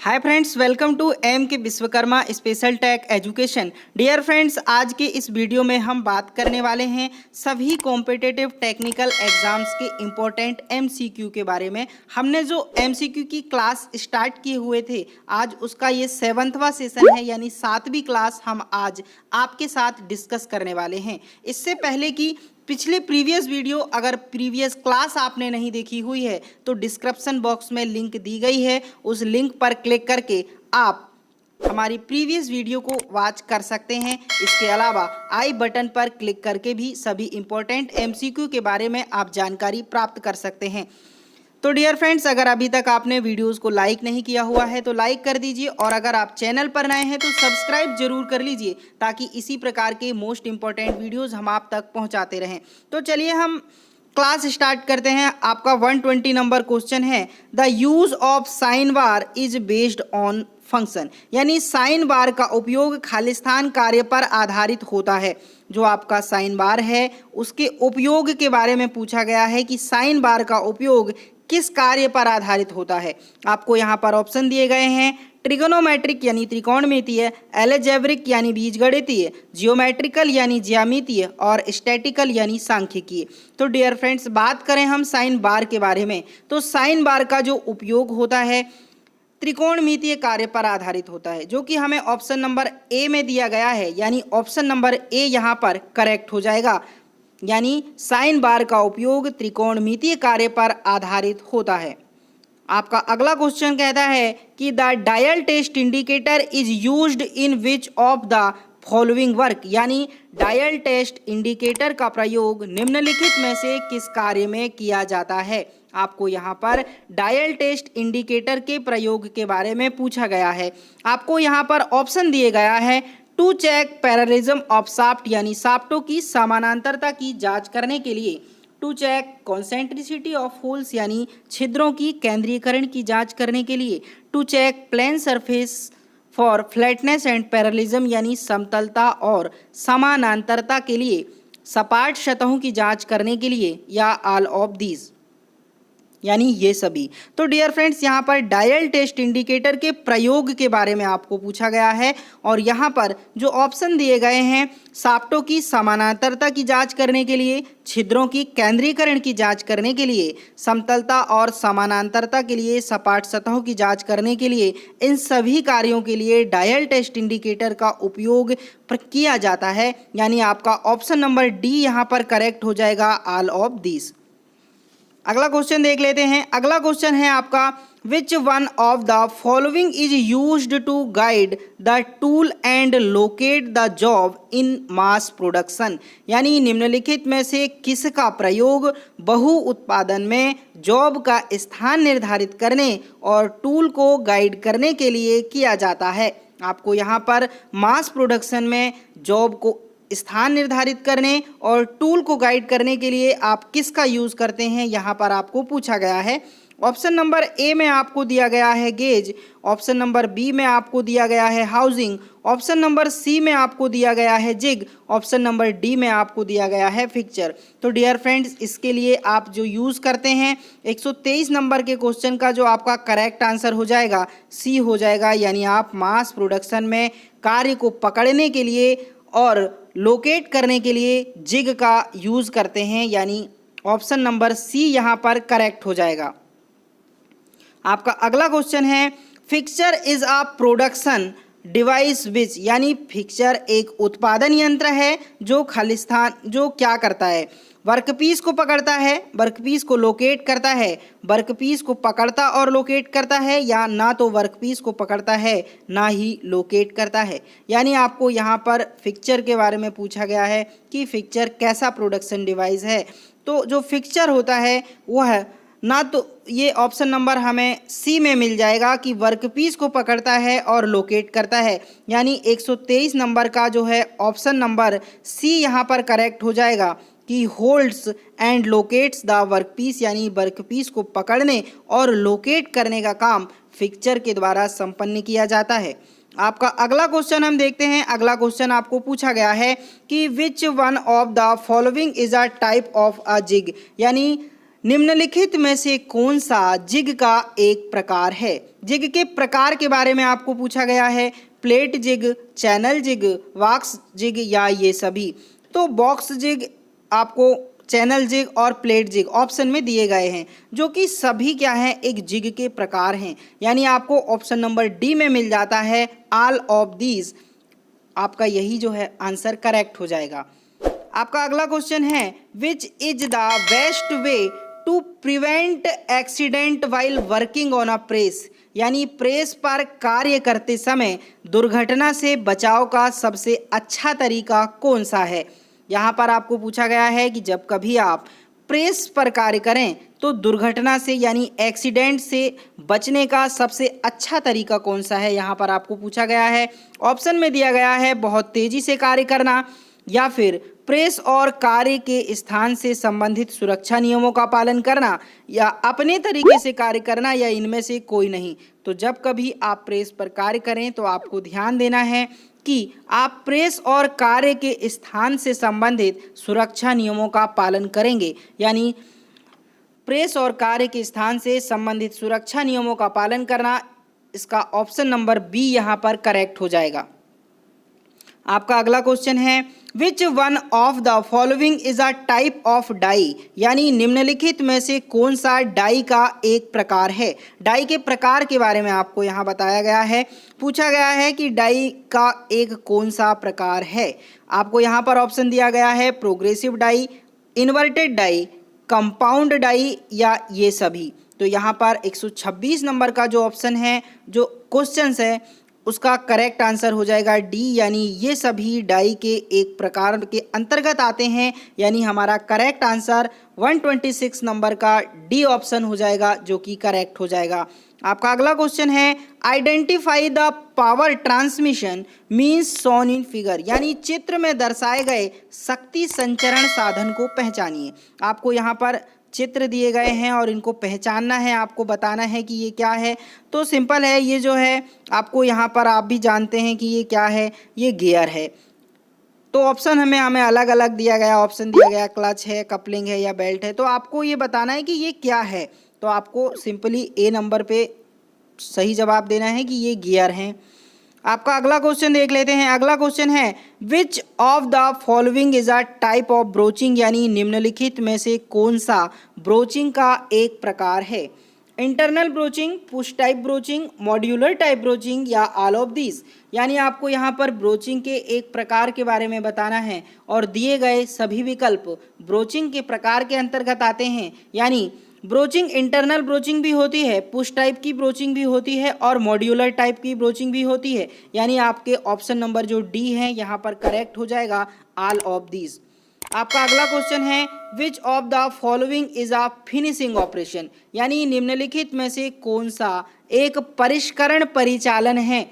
Hi friends, welcome to M K Vishwakarma special tech education. Dear friends, आज के इस video में हम बात करने वाले हैं सभी कॉम्पिटिटिव टेक्निकल एग्जाम्स के इम्पोर्टेंट एमसीक्यू के बारे में। हमने जो एमसीक्यू की क्लास स्टार्ट किए हुए थे, आज उसका ये 7वां सेशन है, यानी 7वीं क्लास हम आज आपके साथ डिस्कस करने वाले हैं। इससे पहले कि पिछले प्रीवियस वीडियो, अगर प्रीवियस क्लास आपने नहीं देखी हुई है तो डिस्क्रिप्शन बॉक्स में लिंक दी गई है, उस लिंक पर क्लिक करके आप हमारी प्रीवियस वीडियो को वॉच कर सकते हैं। इसके अलावा आई बटन पर क्लिक करके भी सभी इम्पोर्टेंट एमसीक्यू के बारे में आप जानकारी प्राप्त कर सकते हैं। तो डियर फ्रेंड्स, अगर अभी तक आपने वीडियोस को लाइक नहीं किया हुआ है तो लाइक कर दीजिए, और अगर आप चैनल पर नए हैं तो सब्सक्राइब जरूर कर लीजिए, ताकि इसी प्रकार के मोस्ट इंपॉर्टेंट वीडियोस हम आप तक पहुंचाते रहें। तो चलिए हम क्लास स्टार्ट करते हैं। आपका 120 नंबर क्वेश्चन है, the use of sine bar is based on function, यानी साइन बार का उपयोग खालिस्तान कार्य पर आधारित होता है। जो आपका साइन बार है उसके उपयोग के बारे में पूछा गया है कि साइन बार का उपयोग किस कार्य पर आधारित होता है। आपको यहाँ पर ऑप्शन दिए गए हैं, ट्रिगोनोमेट्रिक यानी त्रिकोणमितीय, अलजेब्रिक यानी बीजगणितीय, जियोमेट्रिकल यानी ज्यामितीय, और स्टैटिकल यानी सांख्यिकीय। तो डियर फ्रेंड्स, बात करें हम साइन बार के बारे में, तो साइन बार का जो उपयोग होता है त्रिकोणमितीय कार्य पर आधारित होता है, जो कि हमें ऑप्शन नंबर ए में दिया गया है, यानी ऑप्शन नंबर ए यहाँ पर करेक्ट हो जाएगा। यानी साइन बार का उपयोग त्रिकोणमितीय कार्य पर आधारित होता है। आपका अगला क्वेश्चन कहता है कि the dial test indicator is used in which of the following work, यानी डायल टेस्ट इंडिकेटर का प्रयोग निम्नलिखित में से किस कार्य में किया जाता है। आपको यहाँ पर डायल टेस्ट इंडिकेटर के प्रयोग के बारे में पूछा गया है। आपको यहाँ पर ऑप्शन दिए गया है, to check parallelism of shaft, यानी शाफ्टों की समानांतरता की जांच करने के लिए, to check concentricity of holes, यानी छिद्रों की केंद्रीयकरण की जांच करने के लिए, to check plane surface for flatness and parallelism, यानी समतलता और समानांतरता के लिए, सपाट सतहों की जांच करने के लिए, या ऑल ऑफ दीज, यानी ये सभी। तो डियर फ्रेंड्स, यहाँ पर डायल टेस्ट इंडिकेटर के प्रयोग के बारे में आपको पूछा गया है, और यहाँ पर जो ऑप्शन दिए गए हैं, शाफ्टों की समानांतरता की जांच करने के लिए, छिद्रों की केंद्रीकरण की जांच करने के लिए, समतलता और समानांतरता के लिए, सपाट सतहों की जांच करने के लिए, इन सभी कार्यों के लिए डायल टेस्ट इंडिकेटर का उपयोग किया जाता है। यानी आपका ऑप्शन नंबर डी यहाँ पर करेक्ट हो जाएगा, ऑल ऑफ दिस। अगला क्वेश्चन देख लेते हैं। अगला क्वेश्चन है आपका, which one of the following is used to guide the tool and locate the job in mass production, यानी निम्नलिखित में से किसका प्रयोग बहु उत्पादन में जॉब का स्थान निर्धारित करने और टूल को गाइड करने के लिए किया जाता है। आपको यहाँ पर मास प्रोडक्शन में जॉब को स्थान निर्धारित करने और टूल को गाइड करने के लिए आप किसका यूज़ करते हैं, यहाँ पर आपको पूछा गया है। ऑप्शन नंबर ए में आपको दिया गया है गेज, ऑप्शन नंबर बी में आपको दिया गया है हाउसिंग, ऑप्शन नंबर सी में आपको दिया गया है जिग, ऑप्शन नंबर डी में आपको दिया गया है फिक्चर। तो डियर फ्रेंड्स, इसके लिए आप जो यूज़ करते हैं 123 नंबर के क्वेश्चन का जो आपका करेक्ट आंसर हो जाएगा सी हो जाएगा, यानी आप मास प्रोडक्शन में कार्य को पकड़ने के लिए और लोकेट करने के लिए जिग का यूज़ करते हैं, यानी ऑप्शन नंबर सी यहाँ पर करेक्ट हो जाएगा। आपका अगला क्वेश्चन है, fixer is a production device which, यानी फिक्सर एक उत्पादन यंत्र है जो खालिस्तान जो क्या करता है, वर्कपीस को पकड़ता है, वर्कपीस को लोकेट करता है, वर्कपीस को पकड़ता और लोकेट करता है, या ना तो वर्कपीस को पकड़ता है ना ही लोकेट करता है। यानी आपको यहाँ पर फिक्चर के बारे में पूछा गया है कि फिक्चर कैसा प्रोडक्शन डिवाइस है। तो जो फिक्चर होता है वह ना तो ये ऑप्शन नंबर हमें सी में मिल जाएगा कि वर्कपीस को पकड़ता है और लोकेट करता है, यानी 123 नंबर का जो है ऑप्शन नंबर सी यहाँ पर करेक्ट हो जाएगा कि holds and locates the workpiece, यानी वर्कपीस को पकड़ने और लोकेट करने का काम फिक्चर के द्वारा संपन्न किया जाता है। आपका अगला क्वेश्चन हम देखते हैं। अगला क्वेश्चन आपको पूछा गया है कि which one of the following is a type of a jig, यानी निम्नलिखित में से कौन सा जिग का एक प्रकार है? जिग के प्रकार के बारे में आपको पूछा गया है। Plate jig, channel jig, box jig या ये सभी। तो बॉक्स जिग, आपको चैनल जिग और प्लेट जिग ऑप्शन में दिए गए हैं, जो कि सभी क्या हैं, एक जिग के प्रकार हैं। यानी आपको ऑप्शन नंबर डी में मिल जाता है ऑल ऑफ दीज। आपका यही जो है आंसर करेक्ट हो जाएगा। आपका अगला क्वेश्चन है which is the best way to prevent accident while working on a press? यानी प्रेस पर कार्य करते समय दुर्घटना से बचाव का सबसे अच्छा तरीका कौन सा है? यहाँ पर आपको पूछा गया है कि जब कभी आप प्रेस पर कार्य करें तो दुर्घटना से यानी एक्सीडेंट से बचने का सबसे अच्छा तरीका कौन सा है? यहाँ पर आपको पूछा गया है। ऑप्शन में दिया गया है बहुत तेजी से कार्य करना, या फिर प्रेस और कार्य के स्थान से संबंधित सुरक्षा नियमों का पालन करना, या अपने तरीके से कार्य करना, या इनमें से कोई नहीं। तो जब कभी आप प्रेस पर कार्य करें तो आपको ध्यान देना है कि आप प्रेस और कार्य के स्थान से संबंधित सुरक्षा नियमों का पालन करेंगे। यानी प्रेस और कार्य के स्थान से संबंधित सुरक्षा नियमों का पालन करना, इसका ऑप्शन नंबर बी यहाँ पर करेक्ट हो जाएगा। आपका अगला क्वेश्चन है which one of the following is a type of die? यानी निम्नलिखित में से कौन सा डाई का एक प्रकार है? डाई के प्रकार के बारे में आपको यहाँ बताया गया है। पूछा गया है कि डाई का एक कौन सा प्रकार है। आपको यहाँ पर ऑप्शन दिया गया है progressive die, inverted die, compound die या ये सभी। तो यहाँ पर 126 नंबर का जो ऑप्शन है, जो क्वेश्चन है, उसका करेक्ट आंसर हो जाएगा डी, यानी ये सभी डाई के एक प्रकार के अंतर्गत आते हैं। यानी हमारा करेक्ट आंसर 126 नंबर का डी ऑप्शन हो जाएगा, जो कि करेक्ट हो जाएगा। आपका अगला क्वेश्चन है identify the power transmission means shown in figure? यानी चित्र में दर्शाए गए शक्ति संचरण साधन को पहचानिए। आपको यहाँ पर चित्र दिए गए हैं और इनको पहचानना है, आपको बताना है कि ये क्या है। तो सिंपल है, ये जो है आपको यहाँ पर आप भी जानते हैं कि ये क्या है, ये गियर है। तो ऑप्शन हमें अलग अलग दिया गया, ऑप्शन दिया गया क्लच है, कपलिंग है या बेल्ट है। तो आपको ये बताना है कि ये क्या है। तो आपको सिंपली ए नंबर पे सही जवाब देना है कि ये गियर हैं। आपका अगला क्वेश्चन देख लेते हैं। अगला क्वेश्चन है विच of the following is a type of broaching? यानी निम्नलिखित में से कौन सा ब्रोचिंग का एक प्रकार है? Internal broaching, push type broaching, modular type broaching या ऑल ऑफ दिस? यानी आपको यहाँ पर ब्रोचिंग के एक प्रकार के बारे में बताना है और दिए गए सभी विकल्प ब्रोचिंग के प्रकार के अंतर्गत आते हैं। यानी ब्रोचिंग इंटरनल ब्रोचिंग भी होती है, पुश टाइप की ब्रोचिंग भी होती है और मॉड्यूलर टाइप की ब्रोचिंग भी होती है। यानी आपके ऑप्शन नंबर जो डी है यहाँ पर करेक्ट हो जाएगा ऑल ऑफ दीज। आपका अगला क्वेश्चन है विच of the following is a finishing operation? यानी निम्नलिखित में से कौन सा एक परिष्करण परिचालन है,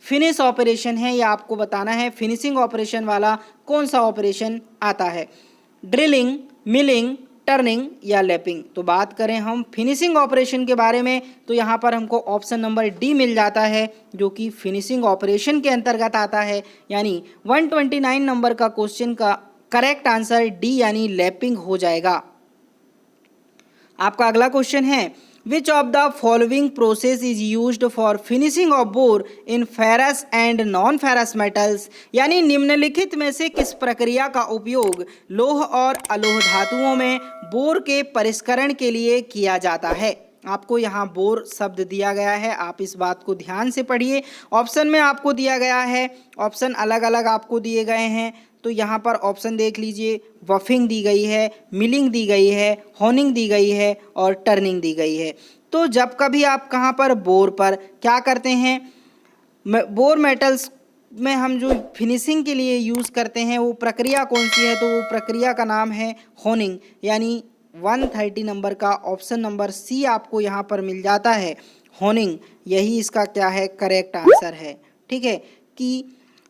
फिनिश ऑपरेशन है, या आपको बताना है फिनिशिंग ऑपरेशन वाला कौन सा ऑपरेशन आता है? ड्रिलिंग, मिलिंग, टर्निंग या लैपिंग? तो बात करें हम फिनिशिंग ऑपरेशन के बारे में, तो यहाँ पर हमको ऑप्शन नंबर डी मिल जाता है, जो कि फिनिशिंग ऑपरेशन के अंतर्गत आता है। यानी 129 नंबर का क्वेश्चन का करेक्ट आंसर डी यानी लैपिंग हो जाएगा। आपका अगला क्वेश्चन है विच of the following process is used for finishing of bore in ferrous and non ferrous metals? यानी निम्नलिखित में से किस प्रक्रिया का उपयोग लोह और अलोह धातुओं में बोर के परिष्करण के लिए किया जाता है? आपको यहाँ बोर शब्द दिया गया है, आप इस बात को ध्यान से पढ़िए। ऑप्शन में आपको दिया गया है, ऑप्शन अलग अलग आपको दिए गए हैं। तो यहाँ पर ऑप्शन देख लीजिए, वफिंग दी गई है, मिलिंग दी गई है, होनिंग दी गई है और टर्निंग दी गई है। तो जब कभी आप कहाँ पर बोर पर क्या करते हैं, बोर मेटल्स में हम जो फिनिशिंग के लिए यूज़ करते हैं वो प्रक्रिया कौन सी है? तो वो प्रक्रिया का नाम है होनिंग। यानी 130 नंबर का ऑप्शन नंबर सी आपको यहाँ पर मिल जाता है, होनिंग। यही इसका क्या है, करेक्ट आंसर है। ठीक है कि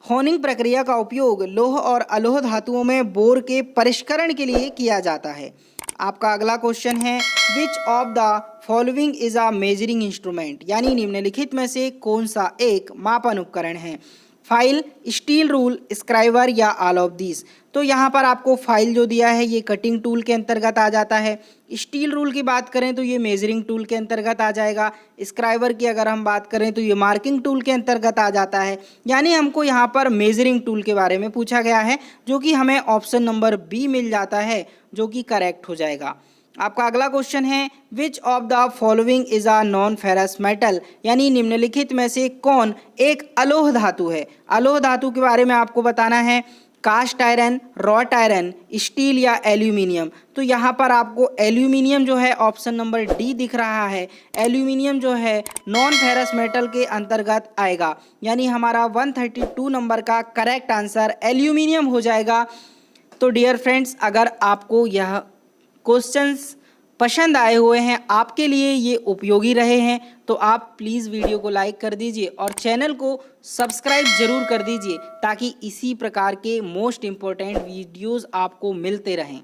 होनिंग प्रक्रिया का उपयोग लोह और अलोह धातुओं में बोर के परिष्करण के लिए किया जाता है। आपका अगला क्वेश्चन है विच of the following is a measuring instrument? यानी निम्नलिखित में से कौन सा एक मापन उपकरण है? फाइल, स्टील रूल, स्क्राइबर या ऑल ऑफ दीज। तो यहाँ पर आपको फाइल जो दिया है ये कटिंग टूल के अंतर्गत आ जाता है। स्टील रूल की बात करें तो ये मेजरिंग टूल के अंतर्गत आ जाएगा। स्क्राइबर की अगर हम बात करें तो ये मार्किंग टूल के अंतर्गत आ जाता है। यानी हमको यहाँ पर मेजरिंग टूल के बारे में पूछा गया है, जो कि हमें ऑप्शन नंबर बी मिल जाता है, जो कि करेक्ट हो जाएगा। आपका अगला क्वेश्चन है, विच of the following is a non ferrous metal, यानी निम्नलिखित में से कौन एक अलोह धातु है। अलोह धातु के बारे में आपको बताना है, cast iron, wrought iron, steel या एल्यूमिनियम। तो यहाँ पर आपको एल्यूमिनियम जो है ऑप्शन नंबर डी दिख रहा है, एल्यूमिनियम जो है नॉन फेरस मेटल के अंतर्गत आएगा। यानी हमारा 132 नंबर का करेक्ट आंसर एल्यूमिनियम हो जाएगा। तो डियर फ्रेंड्स, अगर आपको यह क्वेश्चंस पसंद आए हुए हैं, आपके लिए ये उपयोगी रहे हैं, तो आप प्लीज़ वीडियो को लाइक कर दीजिए और चैनल को सब्सक्राइब जरूर कर दीजिए, ताकि इसी प्रकार के मोस्ट इम्पोर्टेंट वीडियोस आपको मिलते रहें।